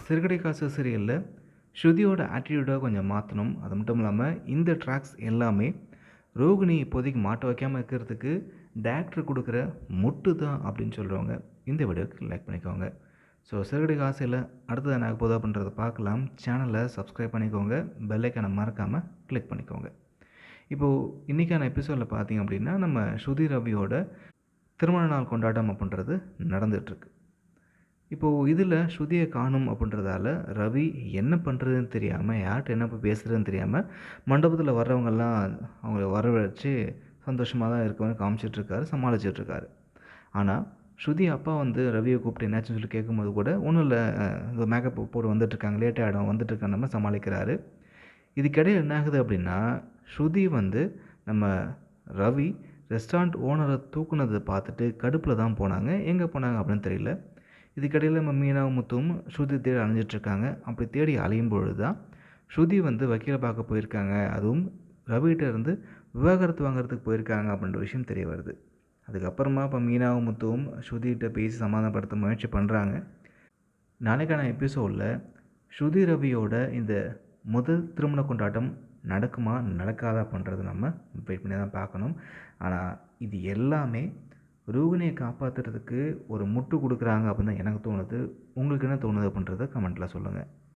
சிறுகதை காசு சீரியல்ல ஸ்ருதியோட ஆட்டிடியூடை கொஞ்சம் மாற்றணும். அது மட்டும் இல்லாமல் இந்த ட்ராக்ஸ் எல்லாமே ரோகிணி இப்போதைக்கு மாட்ட வைக்காமல் இருக்கிறதுக்கு டேரக்டர் கொடுக்குற முட்டு தான் அப்படின்னு சொல்கிறவங்க இந்த வீடியோக்கு லைக் பண்ணிக்கோங்க. ஸோ சிறுகதை காசில் அடுத்தது என்ன ஆக போகுது அப்படின்றத பார்க்கலாம். சேனலை சப்ஸ்கிரைப் பண்ணிக்கோங்க, பெல்லைக்கான மறக்காமல் கிளிக் பண்ணிக்கோங்க. இப்போது இன்றைக்கான எபிசோடில் பார்த்தீங்க அப்படின்னா நம்ம ஸ்ருதி ரவியோட திருமண நாள் கொண்டாட்டம் அப்படின்றது நடந்துகிட்ருக்கு. இப்போது இதில் ஸ்ருதியை காணும் அப்படின்றதால ரவி என்ன பண்ணுறதுன்னு தெரியாமல், யார்கிட்ட என்ன போய் பேசுகிறதுன்னு தெரியாமல் மண்டபத்தில் வர்றவங்கெல்லாம் அவங்கள வரவழைச்சு சந்தோஷமாக தான் இருக்கவங்க காமிச்சிட்ருக்காரு, சமாளிச்சிட்ருக்காரு. ஆனால் ஸ்ருதி அப்பா வந்து ரவியை கூப்பிட்டு என்னாச்சுன்னு சொல்லி கேட்கும்போது கூட ஒன்றும் இல்லை, மேக்கப் போட்டு வந்துட்டுருக்காங்க, லேட் ஆகிடும், வந்துட்டுருக்காங்க நம்ம சமாளிக்கிறாரு. இதுக்கிடையில் என்ன ஆகுது அப்படின்னா, ஸ்ருதி வந்து நம்ம ரவி ரெஸ்டாரண்ட் ஓனரை தூக்குனதை பார்த்துட்டு கடுப்பில் தான் போனாங்க. எங்கே போனாங்க அப்படின்னு தெரியல. இதுக்கிடையில் நம்ம மீனாவும் முத்துவும் ஸ்ருதி தேடி அலைஞ்சிட்ருக்காங்க. அப்படி தேடி அலையும் பொழுது தான் ஸ்ருதி வந்து வக்கீலை பார்க்க போயிருக்காங்க, அதுவும் ரவிகிட்ட இருந்து விவாகரத்து வாங்குறதுக்கு போயிருக்காங்க அப்படின்ற விஷயம் தெரிய வருது. அதுக்கப்புறமா இப்போ மீனாவும் முத்துவும் ஸ்ருதிகிட்ட பேசி சமாதானப்படுத்த முயற்சி பண்ணுறாங்க. நாளைக்கான எபிசோடில் ஸ்ருதி ரவியோட இந்த முதல் திருமண கொண்டாட்டம் நடக்குமா நடக்காதா பண்ணுறது நம்ம வெயிட் பண்ணி தான் பார்க்கணும். ஆனால் இது எல்லாமே ரோகிணியை காப்பாற்றுறதுக்கு ஒரு முட்டு கொடுக்குறாங்க அப்படின்னு தான் எனக்கு தோணுது. உங்களுக்கு என்ன தோணுது அப்படின்றத கமெண்ட்டில் சொல்லுங்கள்.